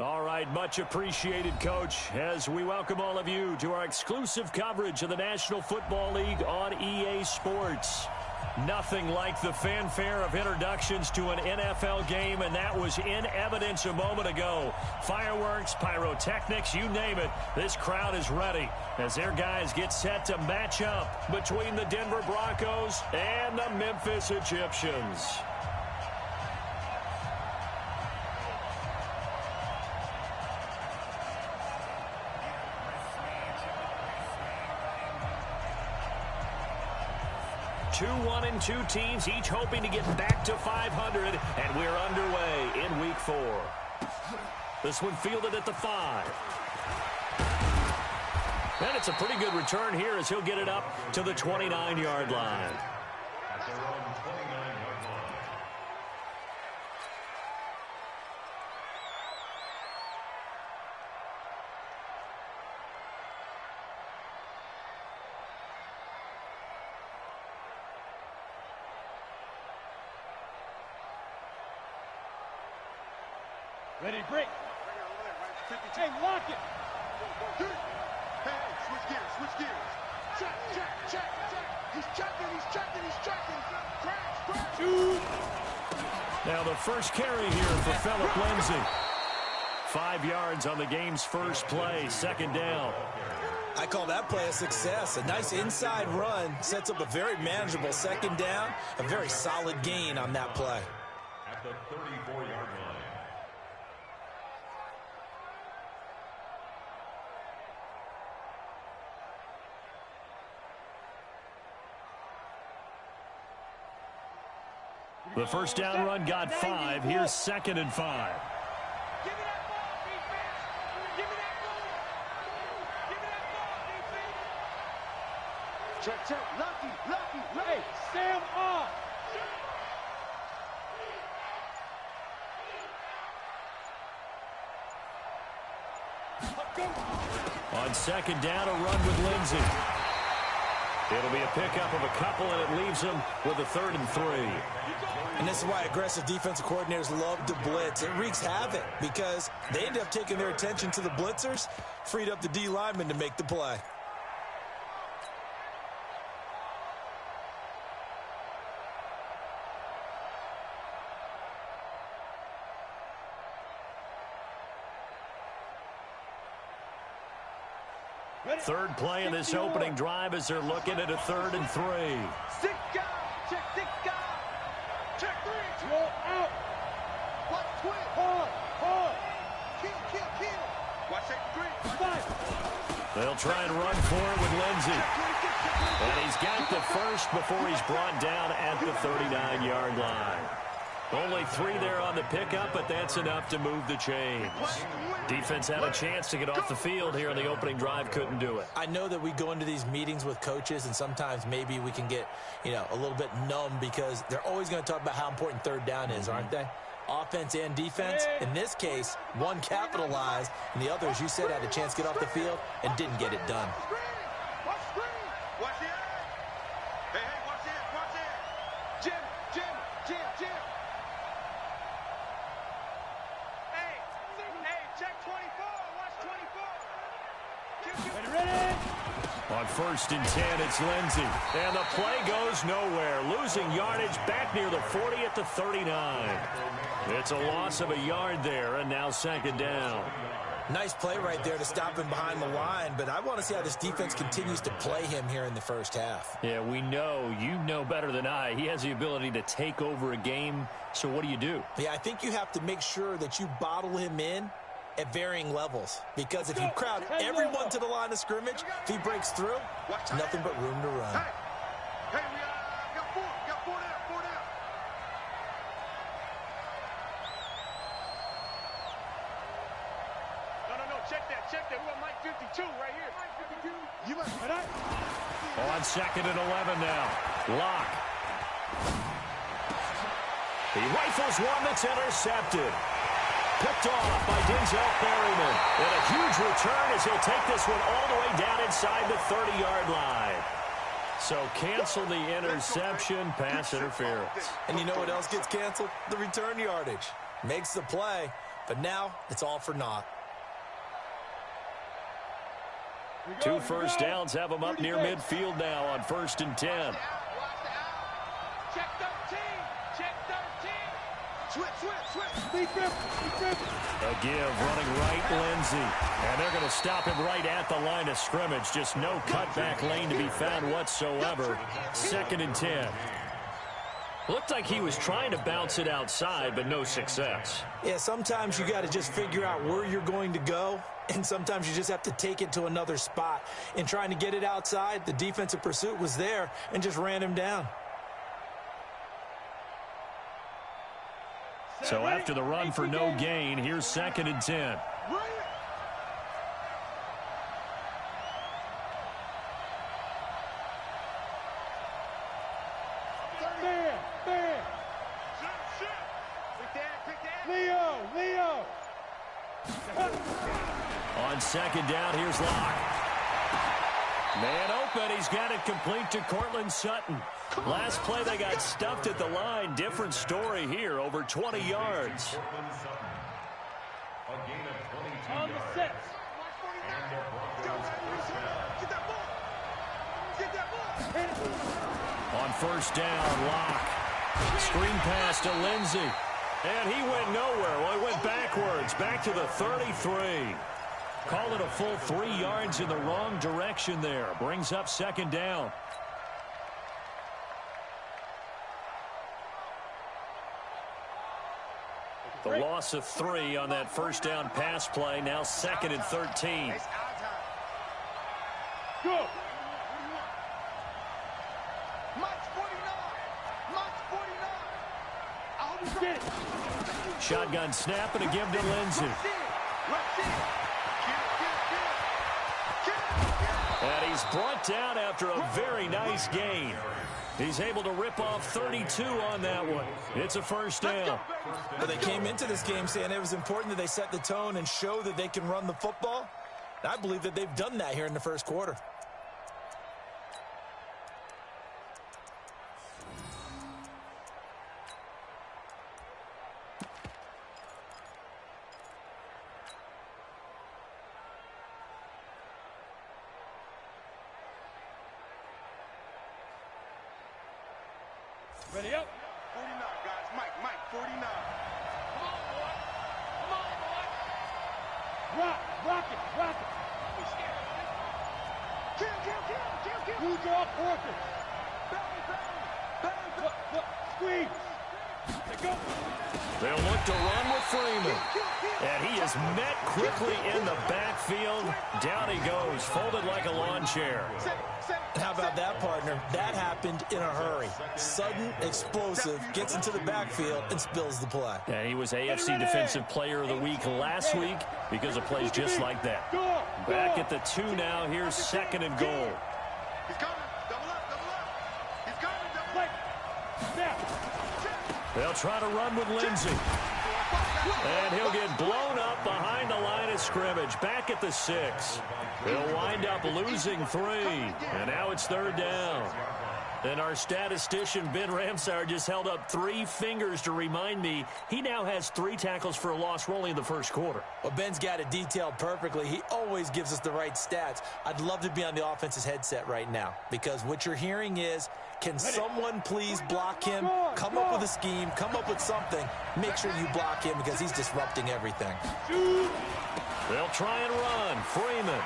All right, much appreciated, Coach, as we welcome all of you to our exclusive coverage of the National Football League on EA Sports. Nothing like the fanfare of introductions to an NFL game, and that was in evidence a moment ago. Fireworks, pyrotechnics, you name it, this crowd is ready as their guys get set to match up between the Denver Broncos and the Memphis Egyptians. Two 1-2 teams, each hoping to get back to 500, and we're underway in Week 4. This one fielded at the 5. And it's a pretty good return here as he'll get it up to the 29-yard line. That's around 29-yard line. Ready, break. Hey, lock it. Hey, switch gears. Check. He's checking. Crash. Now the first carry here for Phillip Lindsay. 5 yards on the game's first play, second down. I call that play a success. A nice inside run sets up a very manageable second down, a very solid gain on that play. At the 34-yard line. The first down run got 5. Here's 2nd and 5. Give me that ball, defense. Give me that ball. Check. Lucky. Hey, Sam off. On 2nd down, a run with Lindsay. It'll be a pickup of a couple, and it leaves him with a 3rd and 3. And this is why aggressive defensive coordinators love to blitz. It wreaks havoc because they end up taking their attention to the blitzers, freed up the D lineman to make the play. Third play in this opening drive as they're looking at a 3rd and 3. 6 guys. Check 6 guys. Check 3. Roll out. Watch twin. Hard. Kill. Watch that 3. 5. They'll try and run for it with Lindsay. And he's got the first before he's brought down at the 39-yard line. Only 3 there on the pickup, but that's enough to move the chains. Defense had a chance to get off the field here in the opening drive, couldn't do it. I know that we go into these meetings with coaches, and sometimes maybe we can get, a little bit numb because they're always going to talk about how important 3rd down is, aren't they? Offense and defense. In this case, one capitalized, and the other, as you said, had a chance to get off the field and didn't get it done. Watch it. Hey, watch it. Jim. Check 24. Watch 24. Ready. On 1st and 10, it's Lindsay. And the play goes nowhere. Losing yardage back near the 40 at the 39. It's a loss of a yard there, and now 2nd down. Nice play right there to stop him behind the line, but I want to see how this defense continues to play him here in the first half. Yeah, we know. You know better than I. He has the ability to take over a game, so what do? Yeah, I think you have to make sure that you bottle him in at varying levels, because if you crowd everyone to the line of scrimmage, if he breaks through, nothing but room to run. Hey, we got 4 down. No, check that. We got Mike 52 right here. Mike 52. You must. On 2nd and 11 now. Lock. He rifles one that's intercepted. Picked off by Denzel Berryman. And a huge return as he'll take this one all the way down inside the 30-yard line. So cancel the interception, pass interference. And you know what else gets canceled? The return yardage. Makes the play, But now it's all for naught. 2 first downs have them up near midfield now on 1st and 10. Check 13. Check 13. Switch. A give running right, Lindsey. And they're going to stop him right at the line of scrimmage. Just no cutback lane to be found whatsoever. 2nd and 10. Looked like he was trying to bounce it outside, but no success. Yeah, sometimes you got to just figure out where you're going to go, and sometimes you just have to take it to another spot. In trying to get it outside, the defensive pursuit was there and just ran him down. So after the run for no gain, here's 2nd and 10. Leo. On 2nd down, here's Locke. Man open, he's got it complete to Cortland Sutton. Last play, they got stuffed at the line. Different story here, over 20 yards. A gain of 22 On the yards. 6. And the Broncos Get that ball. On 1st down, Locke. Screen pass to Lindsey. And he went nowhere. Well, he went backwards, back to the 33. Call it a full 3 yards in the wrong direction there. Brings up 2nd down. The loss of 3 on that 1st down pass play. Now 2nd and 13. Go. Shotgun snap and a give to Lindsey. And he's brought down after a very nice gain. He's able to rip off 32 on that one. It's a 1st down. But they came into this game saying it was important that they set the tone and show that they can run the football. I believe that they've done that here in the 1st quarter. Ready up. 49, guys. Mike, 49. Come on, boy. Come on, boy. Rock it. Be scared. Kill. Who's off forces? Look. Squeeze. Let go. They'll look to run with Freeman. And he is met quickly in the backfield. Down he goes, folded like a lawn chair. How about that, partner? That happened in a hurry. Sudden, explosive, gets into the backfield and spills the play. And he was AFC Defensive Player of the Week last week because of plays just like that. Back at the 2 now. Here's 2nd and goal. He's coming. Double up. He's coming. Double up. Snap. They'll try to run with Lindsey. And he'll get blown up behind the line of scrimmage. Back at the 6. They'll wind up losing 3. And now it's 3rd down. And our statistician, Ben Ramsauer, just held up 3 fingers to remind me he now has 3 tackles for a loss. We're only in the 1st quarter. Well, Ben's got it detailed perfectly. He always gives us the right stats. I'd love to be on the offense's headset right now because what you're hearing is, can someone please block him? Come up with a scheme. Come up with something. Make sure you block him because he's disrupting everything. They'll try and run. Freeman.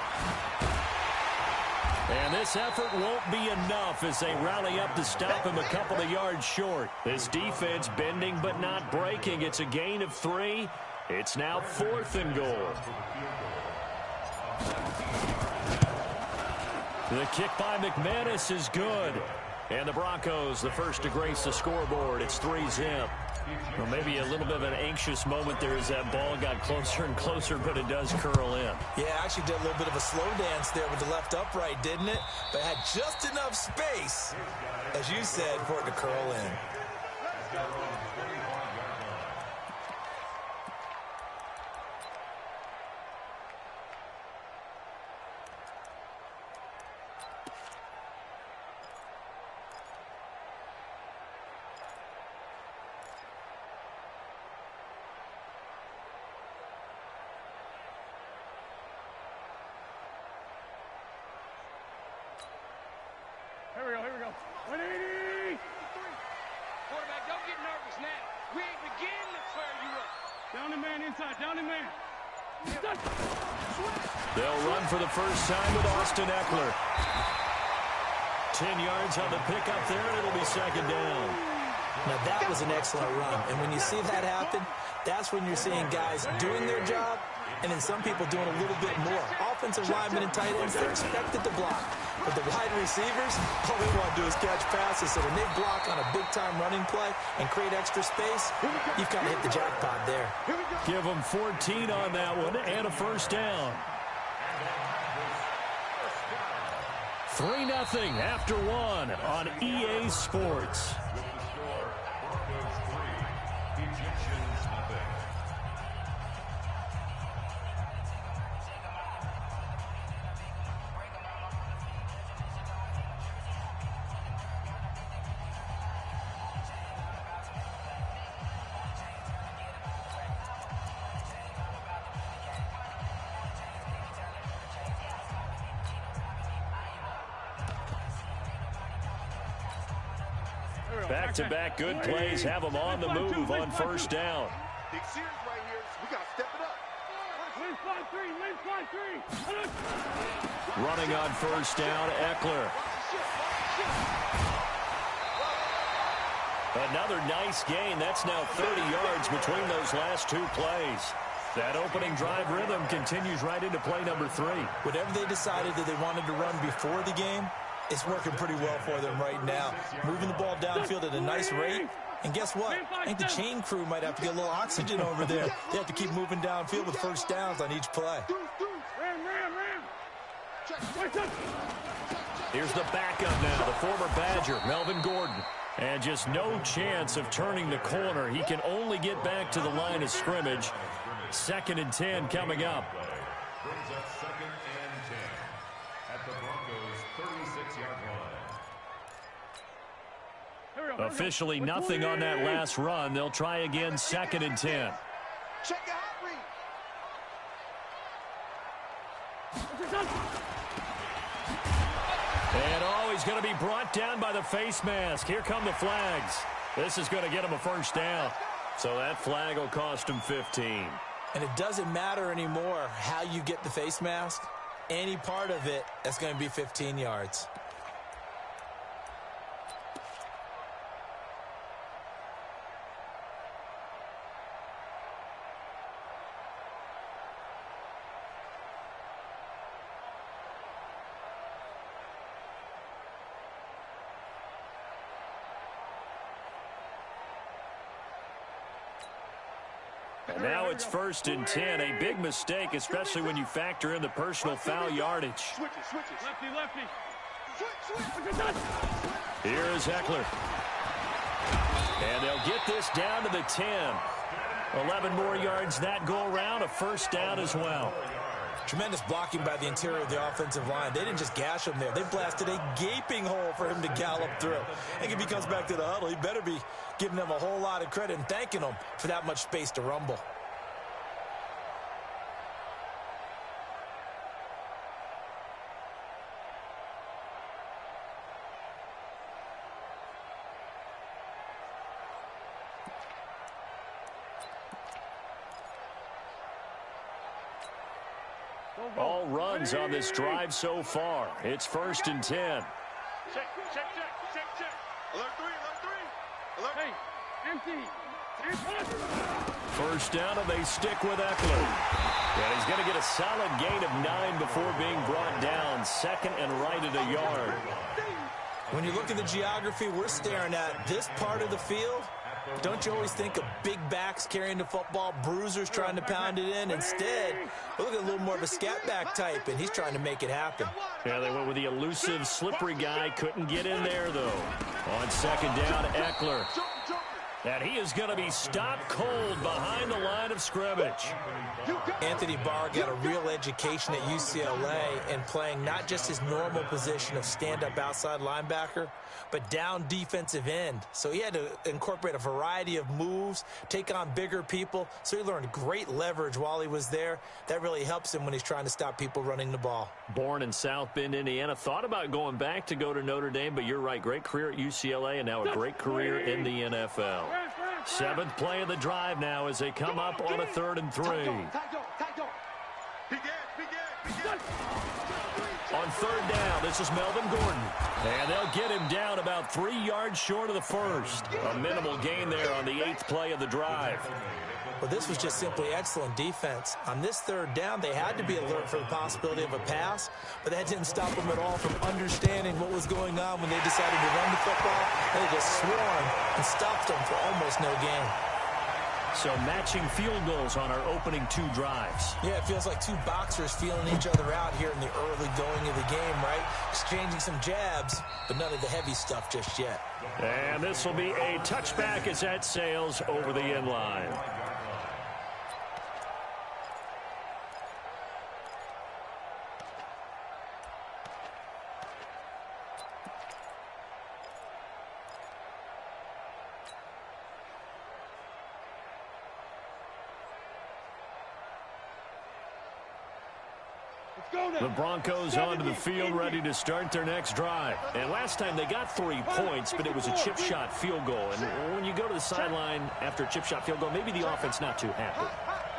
And this effort won't be enough as they rally up to stop him a couple of yards short. This defense bending but not breaking. It's a gain of 3. It's now 4th and goal. The kick by McManus is good. And the Broncos, the first to grace the scoreboard. It's 3-zip. Well, maybe a little bit of an anxious moment there as that ball got closer and closer, but it does curl in. Yeah, actually did a little bit of a slow dance there with the left upright, didn't it? But had just enough space, as you said, for it to curl in. we go. 180. Quarterback, don't get nervous now. We ain't beginning to clear you up. Down the man inside, down the man. They'll run for the first time with Austin Eckler. 10 yards on the pickup there, and it'll be second down. Now, that was an excellent run. And when you see that happen, that's when you're seeing guys doing their job and then some people doing a little bit more. Offensive linemen and tight ends, they're expected to block. But the wide receivers, all they want to do is catch passes. So when they block on a big-time running play and create extra space, you've kind of hit the jackpot there. Give them 14 on that one and a first down. 3-0 after one on EA Sports. Back-to-back good plays have them on the move on first down. Big series right here. We got to step it up. Running on first down, Eckler. Another nice gain. That's now 30 yards between those last two plays. That opening drive rhythm continues right into play number 3. Whatever they decided that they wanted to run before the game, it's working pretty well for them right now. Moving the ball downfield at a nice rate. And guess what? I think the chain crew might have to get a little oxygen over there. They have to keep moving downfield with first downs on each play. Here's the backup now, the former Badger, Melvin Gordon. And just no chance of turning the corner. He can only get back to the line of scrimmage. 2nd and 10 coming up. Brings up 2nd and 10 at the Broncos' 36-yard line. Officially nothing on that last run. They'll try again 2nd and 10. Check your hot read. And he's going to be brought down by the face mask. Here come the flags. This is going to get him a first down. So that flag will cost him 15. And it doesn't matter anymore how you get the face mask. Any part of it, that's going to be 15 yards. And now it's 1st and 10. A big mistake, especially when you factor in the personal foul yardage. Lefty. Here is Eckler. And they'll get this down to the 10. 11 more yards that go around, a first down as well. Tremendous blocking by the interior of the offensive line. They didn't just gash him there. They blasted a gaping hole for him to gallop through. I think if he comes back to the huddle, he better be giving them a whole lot of credit and thanking them for that much space to rumble. All runs on this drive so far. It's 1st and 10. Check. Alert 3. Alert. Hey, empty. First down, and they stick with Eckler. And he's going to get a solid gain of 9 before being brought down. 2nd and right at a yard. When you look at the geography we're staring at, this part of the field, don't you always think of big backs carrying the football, bruisers trying to pound it in? Instead, look at a little more of a scat back type, and he's trying to make it happen. Yeah, they went with the elusive, slippery guy. Couldn't get in there, though. On 2nd down, Eckler. And he is going to be stopped cold behind the line of scrimmage. Anthony Barr got a real education at UCLA in playing not just his normal position of stand-up outside linebacker, but down defensive end. So he had to incorporate a variety of moves, take on bigger people. So he learned great leverage while he was there. That really helps him when he's trying to stop people running the ball. Born in South Bend, Indiana. Thought about going back to go to Notre Dame, but you're right. Great career at UCLA and now a great career in the NFL. Seventh play of the drive now as they come up on a 3rd and 3. On 3rd down, this is Melvin Gordon. And they'll get him down about 3 yards short of the first. A minimal gain there on the 8th play of the drive. Well, this was just simply excellent defense. On this 3rd down, they had to be alert for the possibility of a pass, but that didn't stop them at all from understanding what was going on when they decided to run the football. They just swarmed and stopped them for almost no gain. So matching field goals on our opening 2 drives. Yeah, it feels like 2 boxers feeling each other out here in the early going of the game, right? Exchanging some jabs, but none of the heavy stuff just yet. And this will be a touchback as that sails over the end line. The Broncos onto the field ready to start their next drive. And last time they got 3 points, but it was a chip shot field goal. And when you go to the sideline after a chip shot field goal, maybe the offense not too happy.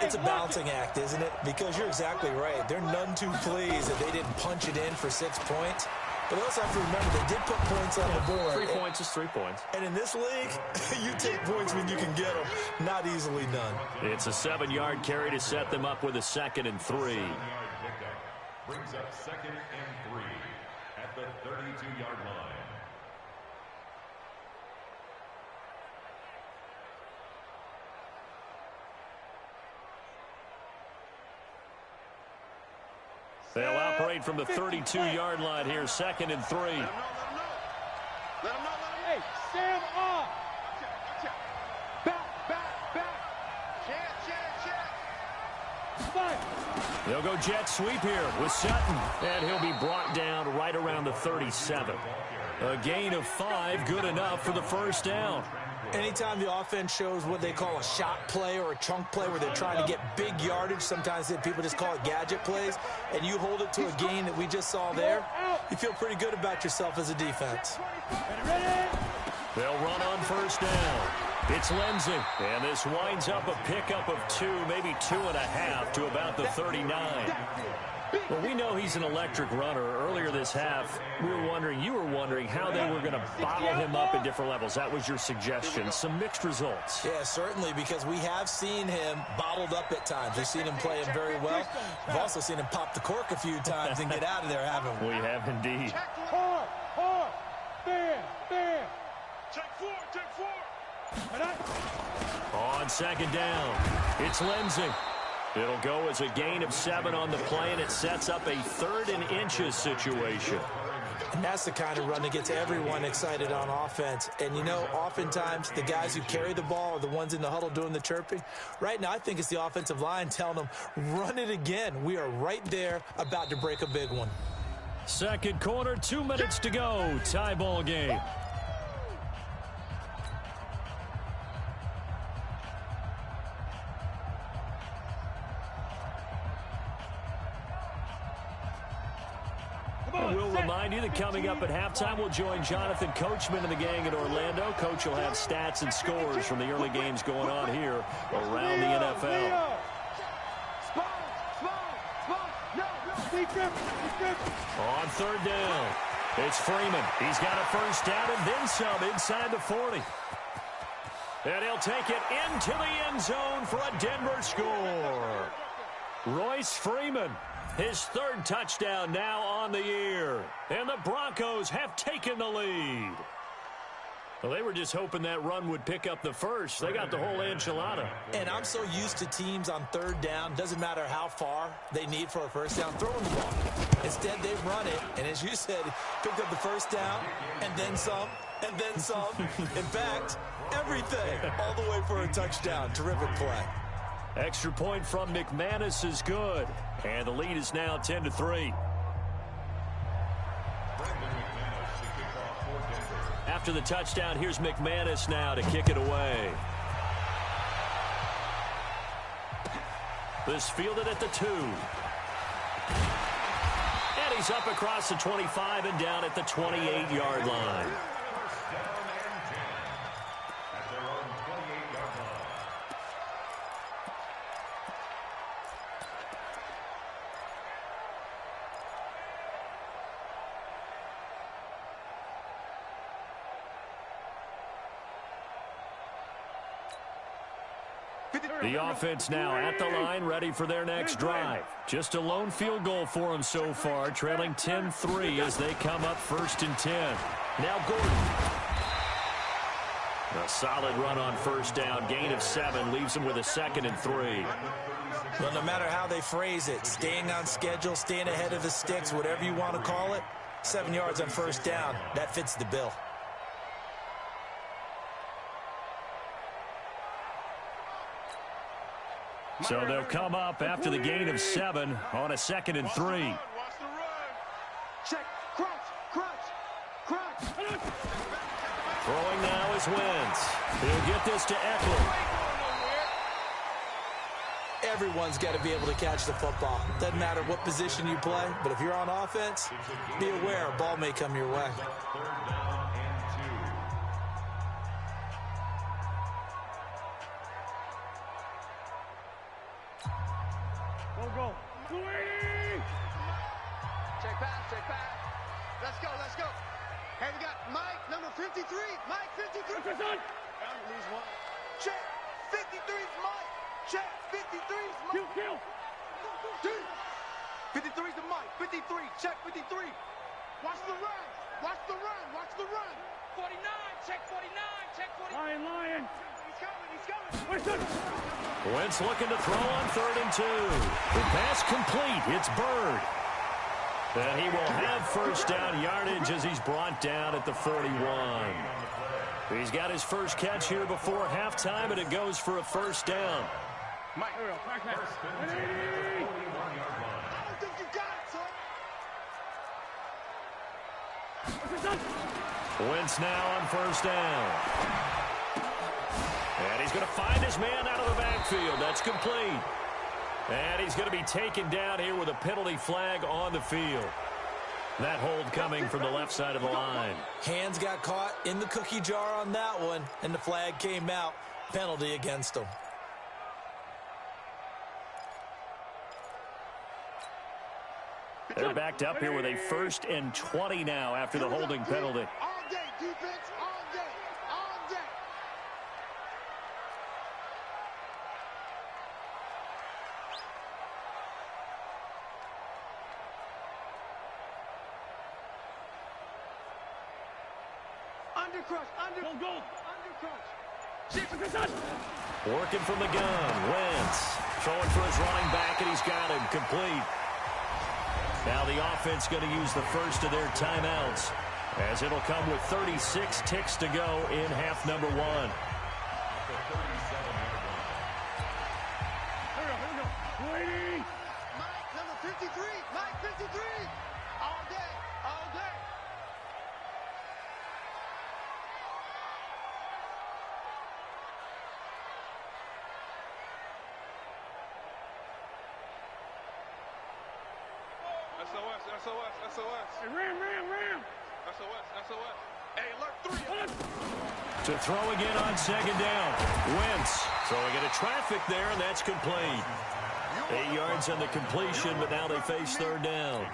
It's a balancing act, isn't it? Because you're exactly right. They're none too pleased that they didn't punch it in for 6 points. But they also have to remember they did put points on the board. 3 points is 3 points. And in this league, you take points when you can get them. Not easily done. It's a 7-yard carry to set them up with a 2nd and 3. Brings up 2nd and 3 at the 32-yard line. They'll operate from the 32-yard line here, 2nd and 3. Let him know. Hey, Sam off. Back. Check. Fight. They'll go jet sweep here with Sutton. And he'll be brought down right around the 37. A gain of 5, good enough for the first down. Anytime the offense shows what they call a shot play or a chunk play where they're trying to get big yardage, sometimes people just call it gadget plays, and you hold it to a gain that we just saw there, you feel pretty good about yourself as a defense. They'll run on first down. It's Lindsey, and this winds up a pickup of 2, maybe 2.5 to about the 39. Well, we know he's an electric runner. Earlier this half, you were wondering how they were going to bottle him up at different levels. That was your suggestion. Some mixed results. Yeah, certainly, because we have seen him bottled up at times. We've seen him play him very well. We've also seen him pop the cork a few times and get out of there, haven't we? We have indeed. Hard. Fair. Take 4. On 2nd down, it's Lindsey. It'll go as a gain of 7 on the play, and it sets up a 3rd and inches situation. And that's the kind of run that gets everyone excited on offense. And, you know, oftentimes the guys who carry the ball are the ones in the huddle doing the chirping. Right now, I think it's the offensive line telling them, run it again. We are right there about to break a big one. Second quarter, 2 minutes to go. Tie ball game. We'll remind you that coming up at halftime, we'll join Jonathan Coachman and the gang at Orlando. Coach will have stats and scores from the early games going on here around the NFL. On 3rd down, it's Freeman. He's got a first down and then some inside the 40. And he'll take it into the end zone for a Denver score. Royce Freeman. His 3rd touchdown now on the year. And the Broncos have taken the lead. Well, they were just hoping that run would pick up the first. They got the whole enchilada. And I'm so used to teams on 3rd down, doesn't matter how far they need for a first down, throwing the ball. Instead, they run it, and as you said, picked up the first down, and then some, and then some. In fact, everything, all the way for a touchdown. Terrific play. Extra point from McManus is good. And the lead is now 10-3. After the touchdown, here's McManus now to kick it away. This fielded at the 2. And he's up across the 25 and down at the 28-yard line. The offense now at the line, ready for their next drive. Just a lone field goal for them so far, trailing 10-3 as they come up 1st and 10. Now Gordon. A solid run on 1st down. Gain of 7 leaves them with a 2nd and 3. Well, no matter how they phrase it, staying on schedule, staying ahead of the sticks, whatever you want to call it, 7 yards on 1st down, that fits the bill. So they'll come up after the gain of 7 on a 2nd and 3. Check, crunch, crunch, crunch. Throwing now is Wentz. He'll get this to Eckler. Everyone's got to be able to catch the football. Doesn't matter what position you play, but if you're on offense, be aware a ball may come your way. Go. Check pass, check pass. Let's go, let's go. Hey, we got Mike, number 53. Mike, 53. Lose one. Check. 53's Mike. Check. 53's Mike. Kill. 53's the Mike. 53. Check 53. Watch the run. Watch the run. Watch the run. 49, check 49, check 49. Lion. He's coming. He's coming. Wentz looking to throw on 3rd and 2. The pass complete. It's Bird. And he will have 1st down yardage as he's brought down at the 41. He's got his first catch here before halftime, and it goes for a 1st down. Mike. I don't think you got it, son. Wentz now on 1st down. And he's going to find his man out of the backfield. That's complete. And he's going to be taken down here with a penalty flag on the field. That hold coming from the left side of the line. Hands got caught in the cookie jar on that one, and the flag came out. Penalty against him. They're backed up here with a 1st and 20 now after the holding penalty. All day, defense. All day. All day. Undercrush. Undercrush. Working from the gun. Wentz throwing for his running back, and he's got him complete. Now the offense going to use the first of their timeouts, as it'll come with 36 ticks to go in half number 1. Here we go. Waiting. Mike, number 53. Mike, 53. All day. All day. SOS. Hey, ram. SOS. Hey, alert 3. To throw again on 2nd down. Wentz throwing into traffic there, and that's complete. 8 yards on the completion, but now they face 3rd down.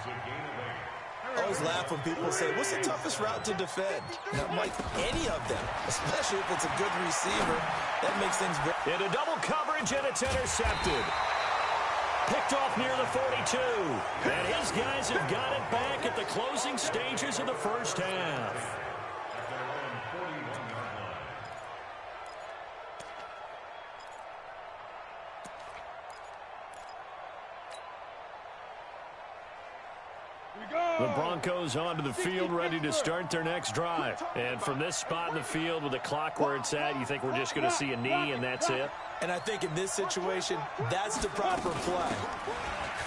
I always laugh when people say, what's the toughest route to defend? And I'm like, any of them, especially if it's a good receiver. That makes things very... Into double coverage, and it's intercepted. Picked off near the 42. And his guys have got it back at the closing stages of the 1st half. The Broncos onto the field, ready to start their next drive. And from this spot in the field with the clock where it's at, you think we're just going to see a knee and that's it? And I think in this situation, that's the proper play.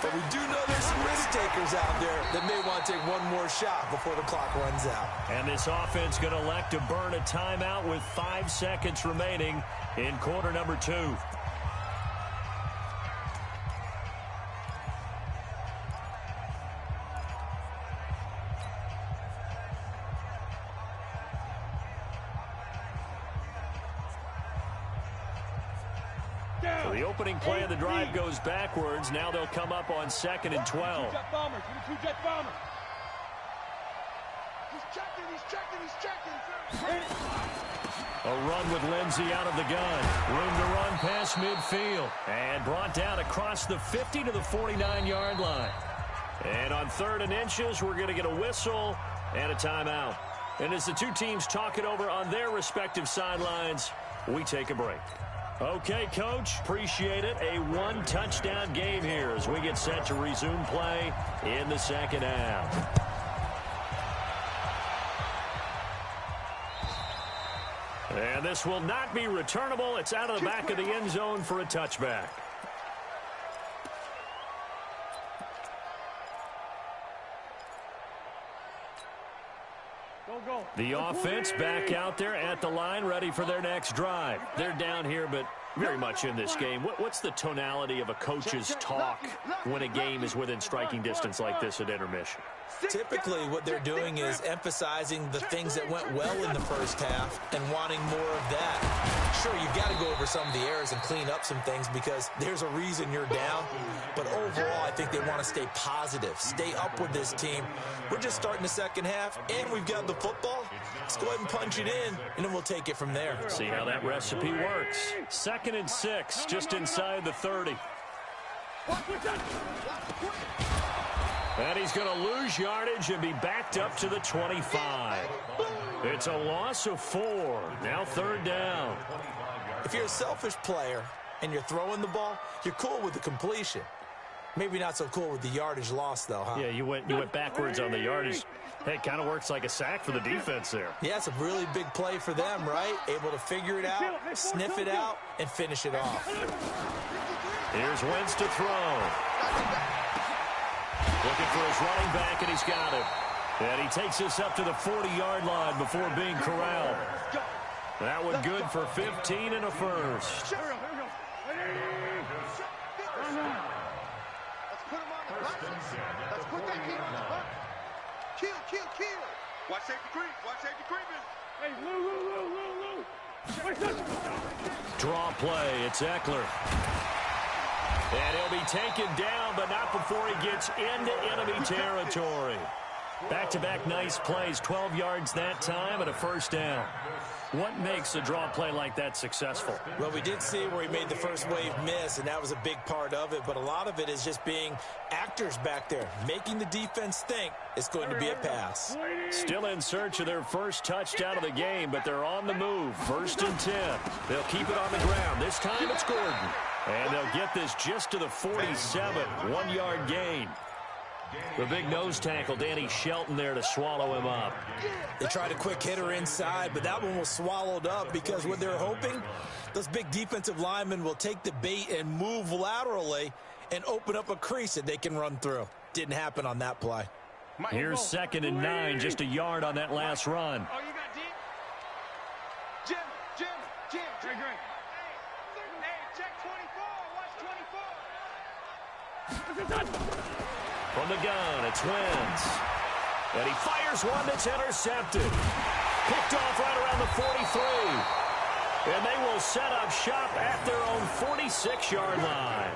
But we do know there's some risk takers out there that may want to take one more shot before the clock runs out. And this offense going to elect to burn a timeout with 5 seconds remaining in quarter number 2. So the opening play of the drive goes backwards. Now they'll come up on 2nd and 12. A run with Lindsey out of the gun. Room to run past midfield. And brought down across the 50 to the 49-yard line. And on 3rd and inches, we're going to get a whistle and a timeout. And as the two teams talk it over on their respective sidelines, we take a break. Okay, Coach, appreciate it. A 1-touchdown game here as we get set to resume play in the second half. And this will not be returnable. It's out of the back of the end zone for a touchback. The offense back out there at the line, ready for their next drive. They're down here, but very much in this game. What's the tonality of a coach's talk when a game is within striking distance like this at intermission? Typically, what they're doing is emphasizing the things that went well in the first half and wanting more of that. Sure, you've got to go over some of the errors and clean up some things because there's a reason you're down. But overall, I think they want to stay positive, stay up with this team. We're just starting the second half, and we've got the football. Let's go ahead and punch it in, and then we'll take it from there. See how that recipe works. 2nd and 6, just inside the 30. And he's going to lose yardage and be backed up to the 25. It's a loss of 4. Now 3rd down. If you're a selfish player and you're throwing the ball, you're cool with the completion. Maybe not so cool with the yardage loss, though, huh? Yeah, you went backwards on the yardage. Hey, it kind of works like a sack for the defense there. Yeah, it's a really big play for them, right? Able to figure it out, sniff it out, and finish it off. Here's Wentz to throw. Looking for his running back, and he's got him. And he takes us up to the 40-yard line before being corralled. That one good for 15 and a first. Let's put that kid on the hunt. Kill. Watch safety creep. Watch safety creeping. Hey, Lou. Draw play. It's Eckler. And he'll be taken down, but not before he gets into enemy territory. Back-to-back nice plays, 12 yards that time and a first down. What makes a draw play like that successful? Well, we did see where he made the first wave miss, and that was a big part of it. But a lot of it is just being actors back there, making the defense think it's going to be a pass. Still in search of their first touchdown of the game, but they're on the move. 1st and 10. They'll keep it on the ground. This time it's Gordon. And they'll get this just to the 47. 1-yard gain. The big nose tackle, Danny Shelton, there to swallow him up. They tried a quick hitter inside, but that one was swallowed up because what they're hoping, those big defensive linemen will take the bait and move laterally and open up a crease that they can run through. Didn't happen on that play. Here's 2nd and 9, just a yard on that last run. Oh, you got deep? Jim. Great. Hey, check 24. Watch 24. From the gun, it's Wentz. And he fires one that's intercepted. Picked off right around the 43. And they will set up shop at their own 46-yard line.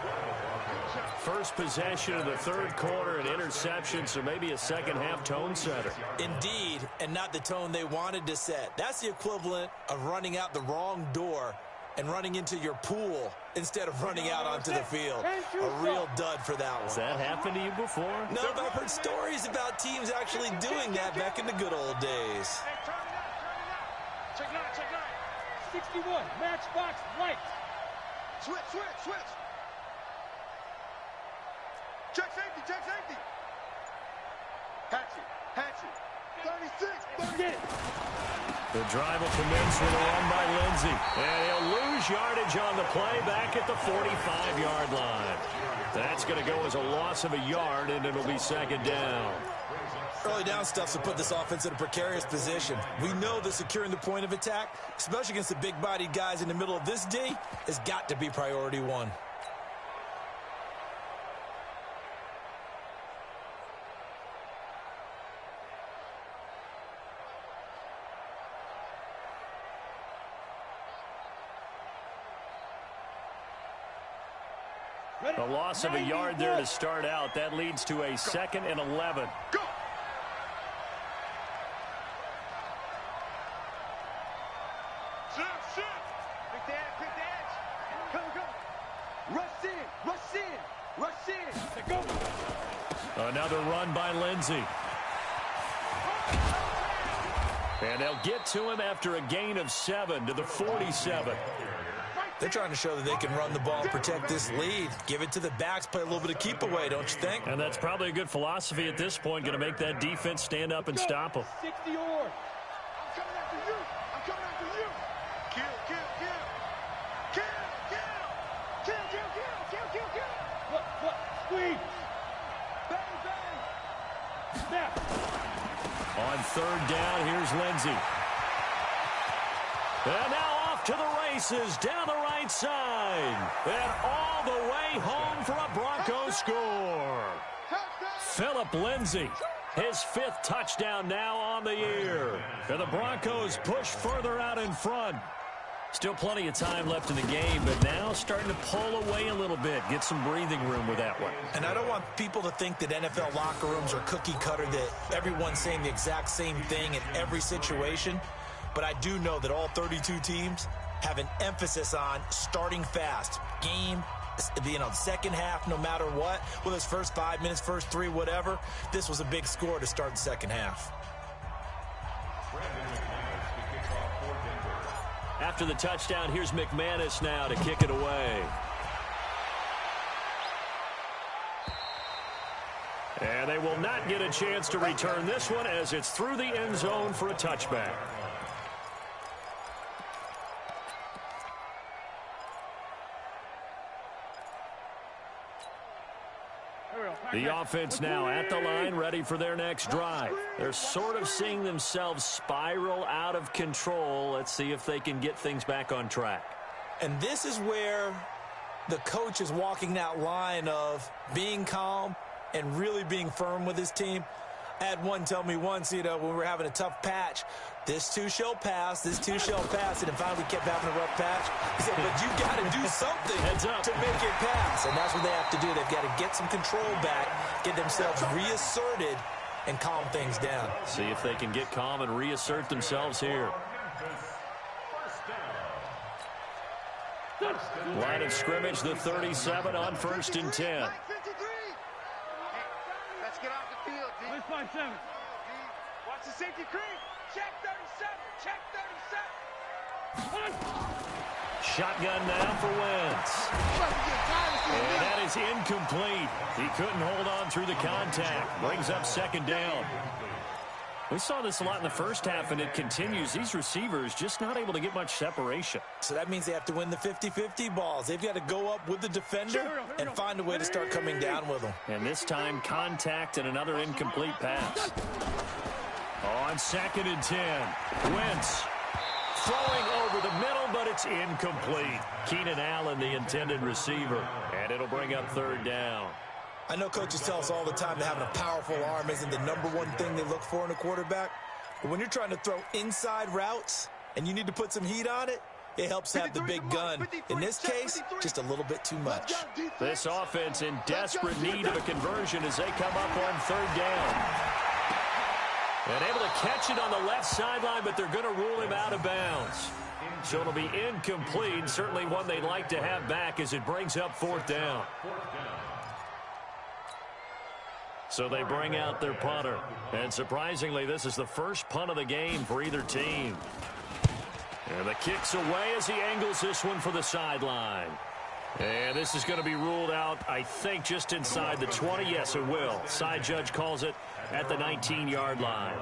First possession of the 3rd quarter, an interception, so maybe a second-half tone setter. Indeed, and not the tone they wanted to set. That's the equivalent of running out the wrong door and running into your pool instead of running out onto the field. A real dud for that one. Has that happened to you before? No, but I've heard stories about teams actually doing that back in the good old days. Hey, turn it out. Check 9. 61, matchbox right. Switch. Check safety. Hatchet. 36, 30. The drive will commence with a run by Lindsey. And he'll lose yardage on the play back at the 45-yard line. That's going to go as a loss of a yard, and it'll be second down. Early down stuff to put this offense in a precarious position. We know that securing the point of attack, especially against the big-bodied guys in the middle of this D, has got to be priority one. A loss of a yard there to start out. That leads to a 2nd and 11. Go! Shoot! Quick the edge. Come. Rush in. Go. Another run by Lindsey. And they'll get to him after a gain of 7 to the 47. They're trying to show that they can run the ball and protect this lead. Give it to the backs, play a little bit of keep away, don't you think? And that's probably a good philosophy at this point, going to make that defense stand up and stop them. 60 or. I'm coming after you. Kill. What? Squeeze. Bang. Snap. On 3rd down, here's Lindsey. And now off to the races down the right side. And all the way home for a Broncos score. Phillip Lindsey, his 5th touchdown now on the year. And the Broncos push further out in front. Still plenty of time left in the game, but now starting to pull away a little bit. Get some breathing room with that one. And I don't want people to think that NFL locker rooms are cookie cutter, that everyone's saying the exact same thing in every situation. But I do know that all 32 teams have an emphasis on starting fast. Game, second half, no matter what. Whether it's first 5 minutes, first 3, whatever. This was a big score to start the second half. After the touchdown, here's McManus now to kick it away. And they will not get a chance to return this one as it's through the end zone for a touchback. The offense now at the line, ready for their next drive. They're sort of seeing themselves spiral out of control. Let's see if they can get things back on track. And this is where the coach is walking that line of being calm and really being firm with his team. I had one tell me once, when we were having a tough patch, this too shall pass, and then finally kept having a rough patch. He said, but you got to do something to make it pass, and that's what they have to do. They've got to get some control back, get themselves reasserted, and calm things down. See if they can get calm and reassert themselves here. Line of scrimmage, the 37 on 1st and 10. Let's get off the field, D. Let's find 7. Watch the safety creep. Check 37. Shotgun now for Wentz. And that is incomplete. He couldn't hold on through the contact. Brings up 2nd down. We saw this a lot in the first half, and it continues. These receivers just not able to get much separation. So that means they have to win the 50-50 balls. They've got to go up with the defender and find a way to start coming down with them. And this time, contact and another incomplete pass. On 2nd and 10, Wentz throwing over the middle, but it's incomplete. Keenan Allen, the intended receiver, and it'll bring up 3rd down. I know coaches tell us all the time that having a powerful arm isn't the #1 thing they look for in a quarterback. But when you're trying to throw inside routes and you need to put some heat on it, it helps have the big gun. In this case, just a little bit too much. This offense in desperate need of a conversion as they come up on 3rd down. And able to catch it on the left sideline, but they're going to rule him out of bounds. So it'll be incomplete, certainly one they'd like to have back as it brings up 4th down. So they bring out their punter. And surprisingly, this is the first punt of the game for either team. And the kick's away as he angles this one for the sideline. And this is going to be ruled out, I think, just inside the 20. Yes, it will. Side judge calls it at the 19-yard line.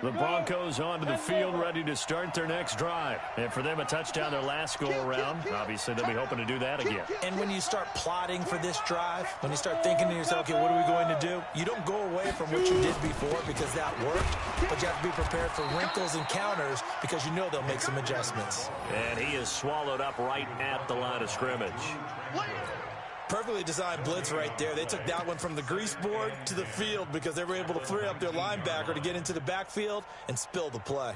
The Broncos onto the field, ready to start their next drive. And for them, a touchdown their last go-around. Obviously, they'll be hoping to do that again. And when you start plotting for this drive, when you start thinking to yourself, okay, what are we going to do? You don't go away from what you did before because that worked, but you have to be prepared for wrinkles and counters because you know they'll make some adjustments. And he is swallowed up right at the line of scrimmage. Perfectly designed blitz right there. They took that one from the grease board to the field because they were able to free up their linebacker to get into the backfield and spill the play.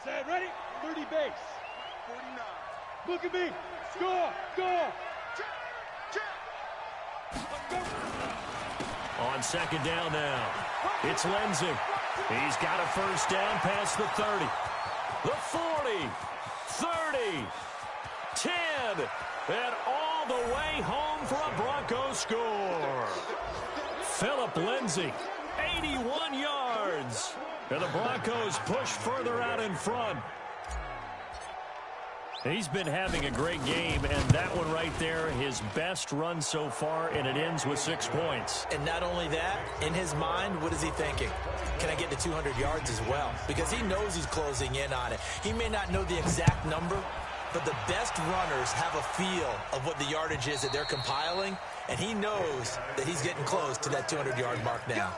Set, ready? 30 base. 49. Look at me. Score. Score. On second down now, it's Lindsey. He's got a first down past the 30. The 40. 30. 10, and all the way home for a Broncos score. Phillip Lindsay, 81 yards. And the Broncos push further out in front. He's been having a great game, and that one right there, his best run so far, and it ends with 6 points. And not only that, in his mind, what is he thinking? Can I get to 200 yards as well? Because he knows he's closing in on it. He may not know the exact number, but the best runners have a feel of what the yardage is that they're compiling, and he knows that he's getting close to that 200-yard mark now.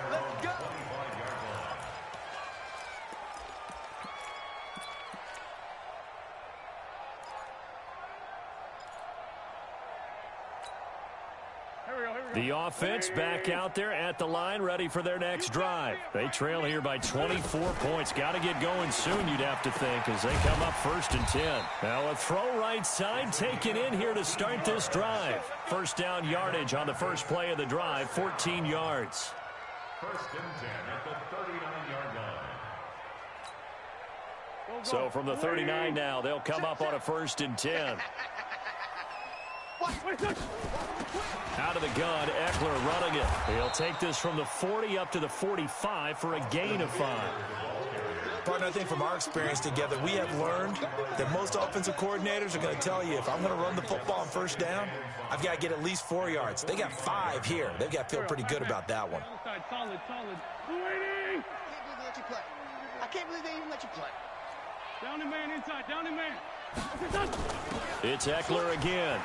Let's go. The offense back out there at the line, ready for their next drive. They trail here by 24 points. Got to get going soon, you'd have to think, as they come up 1st and 10. Now a throw right side taken in here to start this drive. First down yardage on the first play of the drive, 14 yards. 1st and 10 at the 39-yard line. So from the 39 now, they'll come up on a 1st and 10. Out of the gun, Eckler running it. He'll take this from the 40 up to the 45 for a gain of 5. Partner, I think from our experience together, we have learned that most offensive coordinators are going to tell you, if I'm going to run the football on first down, I've got to get at least 4 yards. They got 5 here. They've got to feel pretty good about that one. Solid. I can't believe they even let you play. Down the man inside. Down the man. It's Eckler again.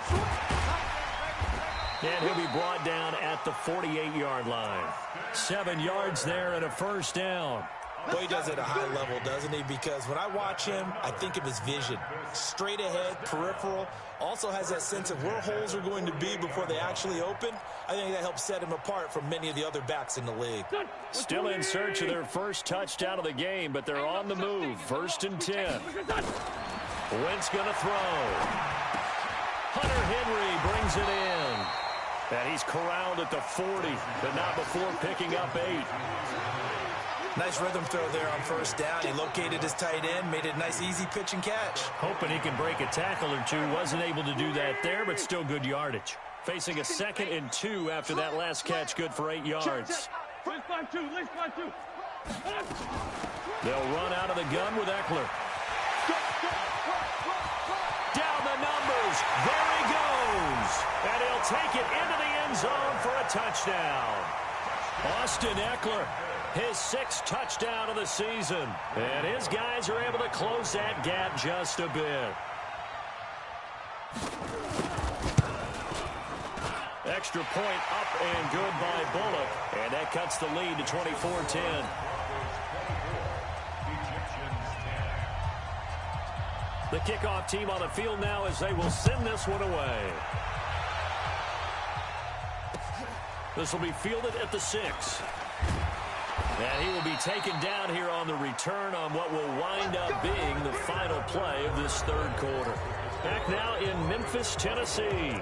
And he'll be brought down at the 48-yard line. 7 yards there and a first down. Well, he does it at a high level, doesn't he? Because when I watch him, I think of his vision. Straight ahead, peripheral. Also has that sense of where holes are going to be before they actually open. I think that helps set him apart from many of the other backs in the league. Still in search of their first touchdown of the game, but they're on the move. 1st and 10. Wentz going to throw. Hunter Henry brings it in. And he's corralled at the 40, but not before picking up 8. Nice rhythm throw there on first down. He located his tight end, made it a nice, easy pitch and catch. Hoping he can break a tackle or two. Wasn't able to do that there, but still good yardage. Facing a 2nd and 2 after that last catch, good for 8 yards. Let's climb two. They'll run out of the gun with Eckler. Down the numbers. There he goes. And he'll take it into the end zone for a touchdown. Austin Eckler, his 6th touchdown of the season. And his guys are able to close that gap just a bit. Extra point up and good by Bullock. And that cuts the lead to 24-10. The kickoff team on the field now as they will send this one away. This will be fielded at the 6. And he will be taken down here on the return on what will wind up being the final play of this 3rd quarter. Back now in Memphis, Tennessee.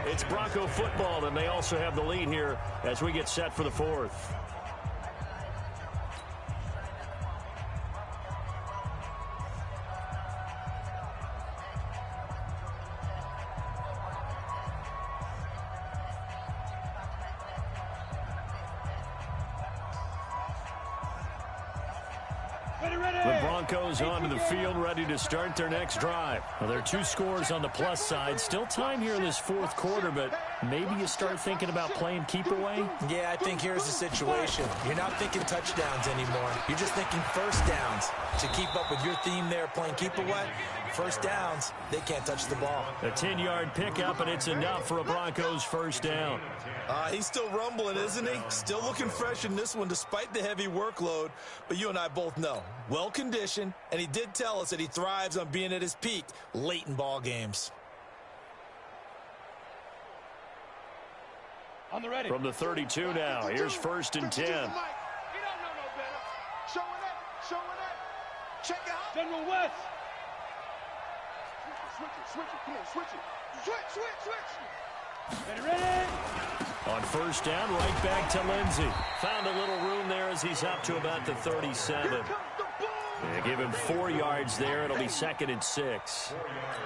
It's Bronco football, and they also have the lead here as we get set for the 4th. The Broncos onto the field, ready to start their next drive. Well, there are 2 scores on the plus side. Still time here in this 4th quarter, but maybe you start thinking about playing keep away? Yeah, I think here's the situation. You're not thinking touchdowns anymore. You're just thinking first downs. To keep up with your theme there, playing keep away, first downs, they can't touch the ball. A 10-yard pickup, and it's enough for a Broncos first down. He's still rumbling, isn't he? Still looking fresh in this one despite the heavy workload. But you and I both know, well-conditioned, and he did tell us that he thrives on being at his peak late in ball games. On the ready. From the 32 now, here's 1st and 10. He don't know no better. Showing up. Check it out. General West. Switch it. Come on, switch it. Switch. Ready. On first down, right back to Lindsey. Found a little room there as he's up to about the 37. Yeah, give him 4 yards there. It'll be 2nd and 6.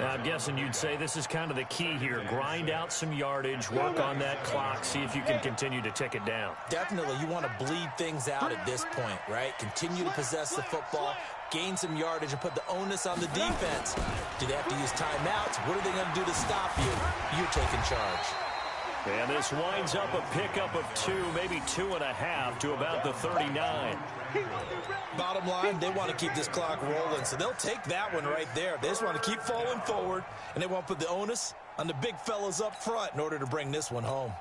Now, I'm guessing you'd say this is kind of the key here. Grind out some yardage, work on that clock, see if you can continue to tick it down. Definitely, you want to bleed things out at this point, right? Continue to possess the football, gain some yardage, and put the onus on the defense. Do they have to use timeouts? What are they going to do to stop you? You're taking charge. And this winds up a pickup of 2, maybe 2.5 to about the 39. Bottom line, they want to keep this clock rolling, so they'll take that one right there. They just want to keep falling forward, and they want to put the onus on the big fellas up front in order to bring this one home.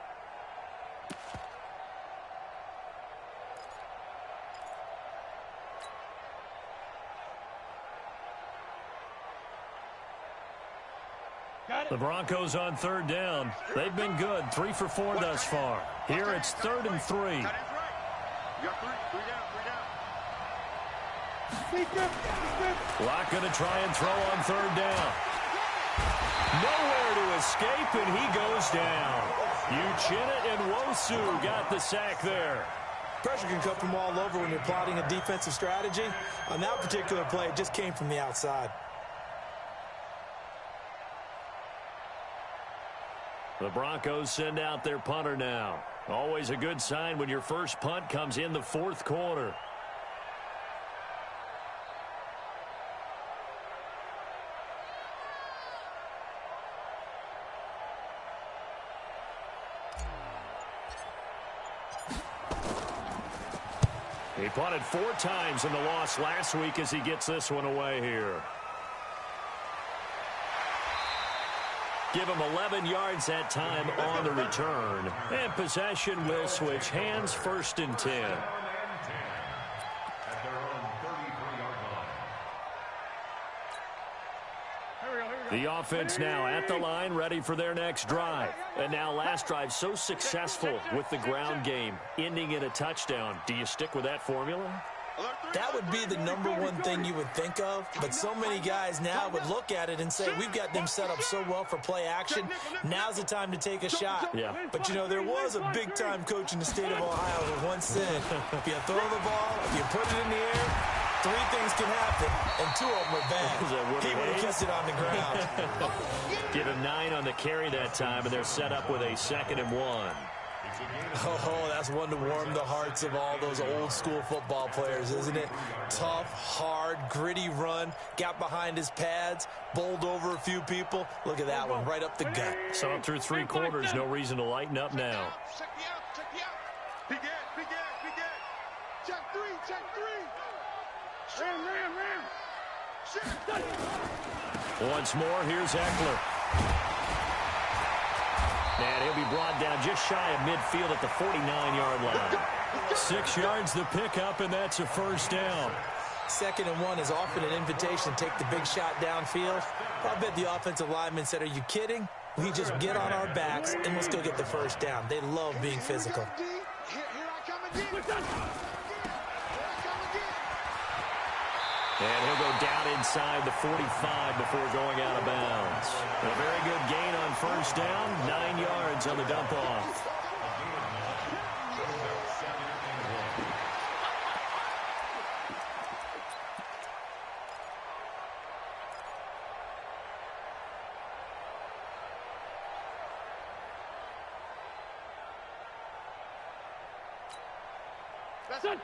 The Broncos on 3rd down. They've been good, 3 for 4 thus far. Here it's 3rd and 3. You got 3 down. Locke going to try and throw on 3rd down. Nowhere to escape, and he goes down. Uchenna and Nwosu got the sack there. Pressure can come from all over when you're plotting a defensive strategy. On that particular play, it just came from the outside. The Broncos send out their punter now. Always a good sign when your first punt comes in the 4th quarter. He punted 4 times in the loss last week as he gets this one away here. Give him 11 yards that time on the return. And possession will switch hands, 1st and 10. At their own 33-yard line. The offense now at the line, ready for their next drive. And now last drive so successful with the ground game, ending in a touchdown. Do you stick with that formula? That would be the #1 thing you would think of, but so many guys now would look at it and say, we've got them set up so well for play action, now's the time to take a shot. Yeah. But, you know, there was a big-time coach in the state of Ohio who once said, if you throw the ball, if you put it in the air, 3 things can happen, and 2 of them are bad. He would have kept it on the ground. Give him 9 on the carry that time, and they're set up with a 2nd and 1. Oh, that's one to warm the hearts of all those old-school football players, isn't it? Tough, hard, gritty run, got behind his pads, bowled over a few people. Look at that one, right up the gut. Saw it through 3 quarters, no reason to lighten up now. Check me out. Big Ed. Check 3. Ram. Once more, here's Eckler. And he'll be brought down just shy of midfield at the 49-yard line. 6 yards the pickup, and that's a 1st down. 2nd and 1 is often an invitation to take the big shot downfield. I bet the offensive lineman said, are you kidding? We just get on our backs, and let's go get the 1st down. They love being physical. Here I come again. And he'll go down inside the 45 before going out of bounds. A very good gain on 1st down, 9 yards on the dump-off. That's it.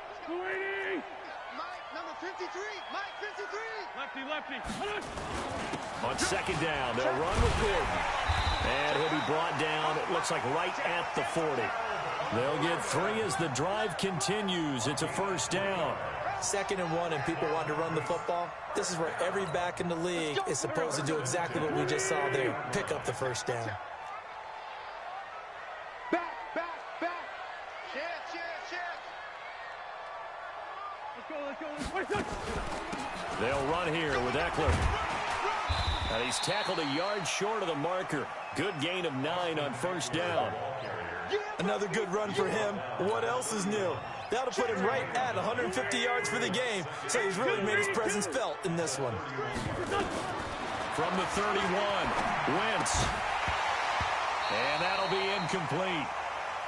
Mike. number 53. Mike, 53. Lefty, lefty. On second down, they'll run with Gordon. And he'll be brought down, it looks like right at the 40. They'll get 3 as the drive continues. It's a first down. 2nd and 1, and people want to run the football. This is where every back in the league is supposed to do exactly what we just saw there. Pick up the first down. Back, back, back. Check. Let's go. They'll run here with Eckler. And he's tackled a yard short of the marker. Good gain of 9 on first down. Another good run for him. What else is new? That'll put him right at 150 yards for the game, so he's really made his presence felt in this one. From the 31, Wentz. And that'll be incomplete.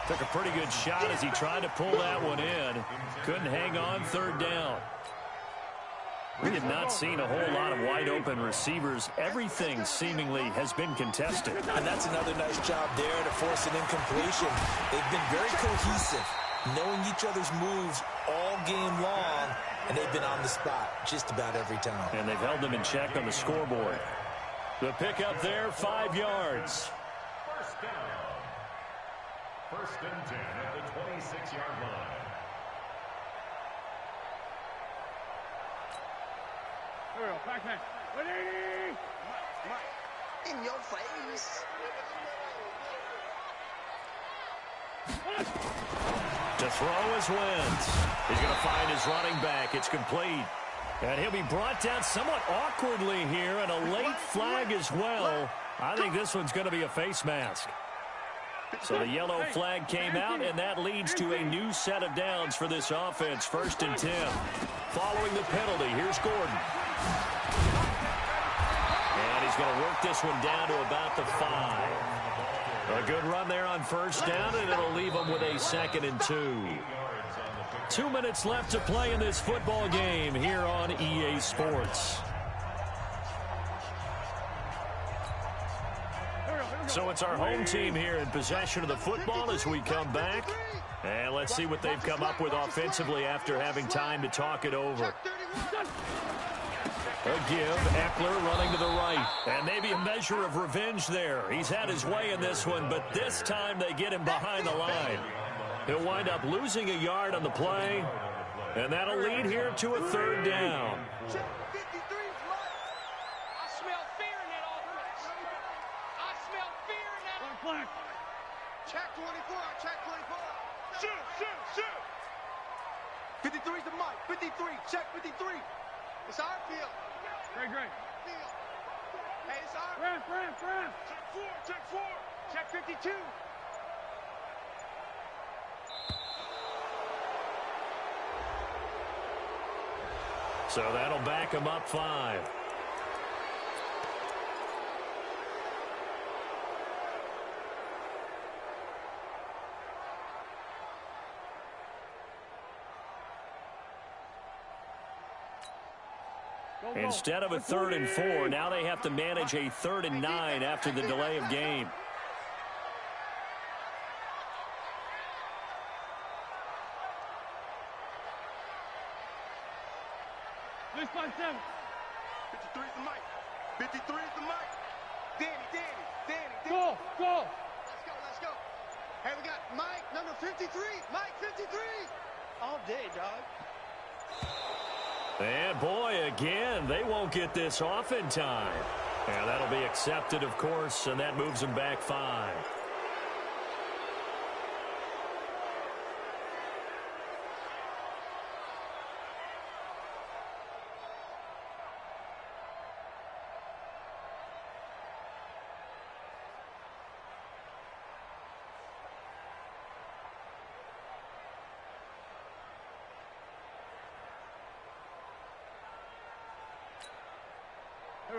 Took a pretty good shot as he tried to pull that one in. Couldn't hang on third down. We have not seen a whole lot of wide-open receivers. Everything seemingly has been contested. And that's another nice job there to force an incompletion. They've been very cohesive, knowing each other's moves all game long, and they've been on the spot just about every time. And they've held them in check on the scoreboard. The pickup there, 5 yards. First down. 1st and 10 at the 26-yard line. Here we go. Back. 180. In your face. To throw is Wentz. He's going to find his running back. It's complete. And he'll be brought down somewhat awkwardly here, and a late flag as well. I think this one's going to be a face mask. So the yellow flag came out, and that leads to a new set of downs for this offense. 1st and 10. Following the penalty, here's Gordon. And he's going to work this one down to about the 5. A good run there on first down, and it'll leave them with a 2nd and 2. 2 minutes left to play in this football game here on EA Sports. So it's our home team here in possession of the football as we come back. And let's see what they've come up with offensively after having time to talk it over. A give, Eckler running to the right. And maybe a measure of revenge there. He's had his way in this one, but this time they get him behind the line. He'll wind up losing a yard on the play, and that'll lead here to a 3rd down. Check 24, check 24. Shoot. 53's the Mike, 53, check 53. It's our field. Great. Field. Hey, it's our Friend. Check 4. Check 52. So that'll back him up 5. Instead of a 3rd and 4, now they have to manage a 3rd and 9 after the delay of game. This by 7. 53's the Mike. 53's the Mike. Danny. Go. Let's go. Hey, we got Mike, number 53. Mike, 53. All day, dog. And boy, again, they won't get this off in time. And that'll be accepted, of course, and that moves them back 5.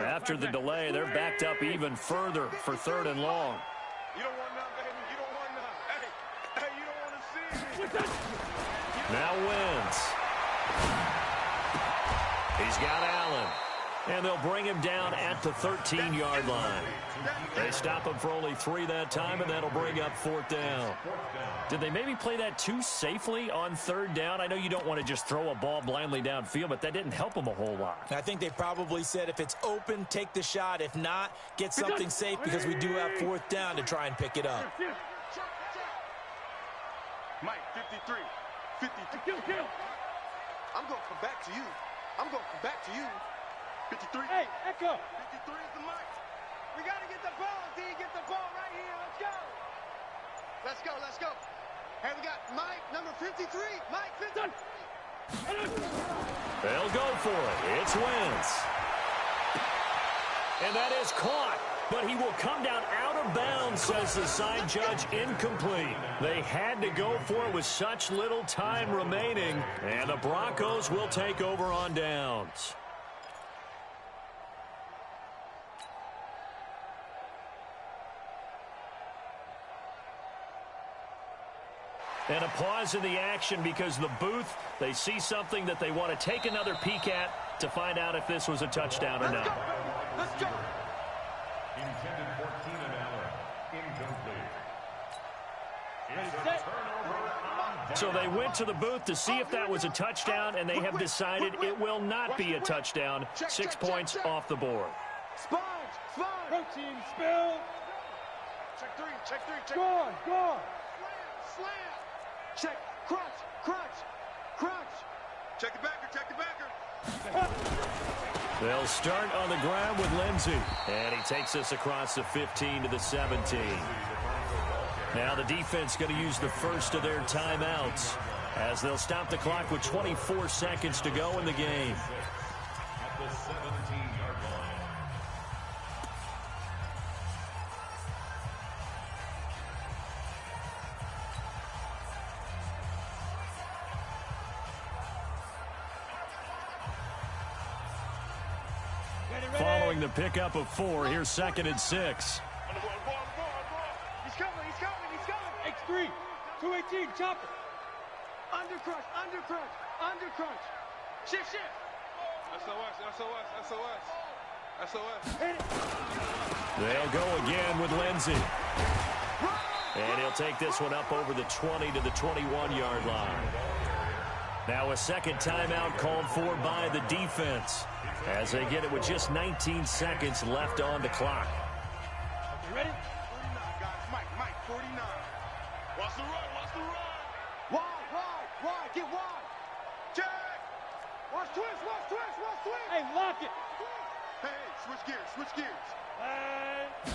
After the delay, they're backed up even further for 3rd and long. You don't want none, baby. You don't want none. Hey, you don't want to see me. Now Wentz. He's got Allen. And they'll bring him down at the 13-yard line. They stop him for only 3 that time, and that'll bring up 4th down. Did they maybe play that too safely on 3rd down? I know you don't want to just throw a ball blindly downfield, but that didn't help them a whole lot. I think they probably said if it's open, take the shot. If not, get something safe because we do have 4th down to try and pick it up. Mike, 53. 53. I'm going to come back to you. I'm going to come back to you. 53. Hey, Echo. 53 is the Mike. We got to get the ball, D. Get the ball right here. Let's go. Let's go, let's go. Hey, we got Mike, number 53. Mike, 53. They'll go for it. It's Wentz. And that is caught. But he will come down out of bounds, says the side judge. Incomplete. They had to go for it with such little time remaining. And the Broncos will take over on downs. And a pause in the action because the booth, they see something that they want to take another peek at to find out if this was a touchdown or not. Let's go. Intended for Keenan Allen. Incomplete. It's a turnover on So they went to the booth to see if that was a touchdown, and they have decided it will not be a touchdown. 6 points off the board. Sponge. Protein spill. Check 3, check 3, check. Go. Slam. Check. Crunch. Check the backer. They'll start on the ground with Lindsey. And he takes us across the 15 to the 17. Now the defense going to use the first of their timeouts as they'll stop the clock with 24 seconds to go in the game. at the 17-yard line. Following the pickup of 4, here's 2nd and 6. He's coming. X3. 218. Chopper. Under crunch. Shift. SOS. Hit it. They'll go again with Lindsey. And he'll take this one up over the 20 to the 21-yard line. Now a second timeout called for by the defense as they get it with just 19 seconds left on the clock. You ready? 49, guys. Mike, 49. Watch the run. Wide. Get wide. Check. Watch twist. Hey, lock it. Hey, switch gears.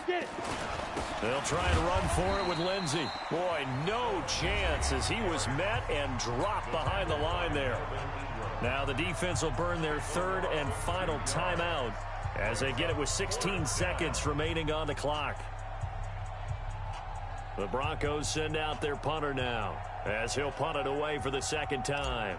Get it. They'll try and run for it with Lindsey. Boy, no chance as he was met and dropped behind the line there. Now the defense will burn their third and final timeout as they get it with 16 seconds remaining on the clock. The Broncos send out their punter now as he'll punt it away for the second time.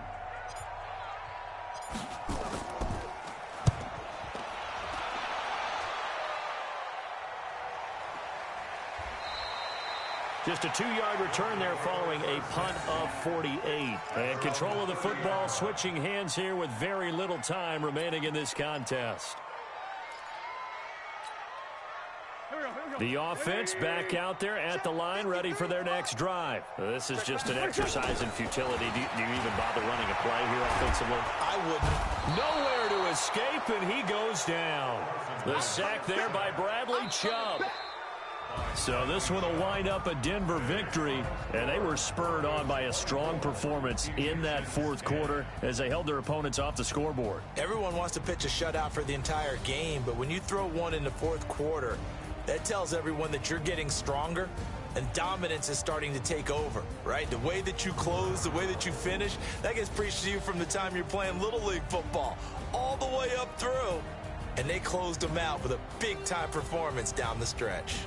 Just a 2-yard return there following a punt of 48. And control of the football switching hands here with very little time remaining in this contest. The offense back out there at the line ready for their next drive. This is just an exercise in futility. Do you even bother running a play here offensively? I wouldn't. Nowhere to escape, and he goes down. The sack there by Bradley Chubb. So this one will wind up a Denver victory, and they were spurred on by a strong performance in that fourth quarter as they held their opponents off the scoreboard. Everyone wants to pitch a shutout for the entire game, but when you throw one in the fourth quarter, that tells everyone that you're getting stronger and dominance is starting to take over, right? The way that you close, the way that you finish, that gets preached to you from the time you're playing Little League football all the way up through. And they closed them out with a big-time performance down the stretch.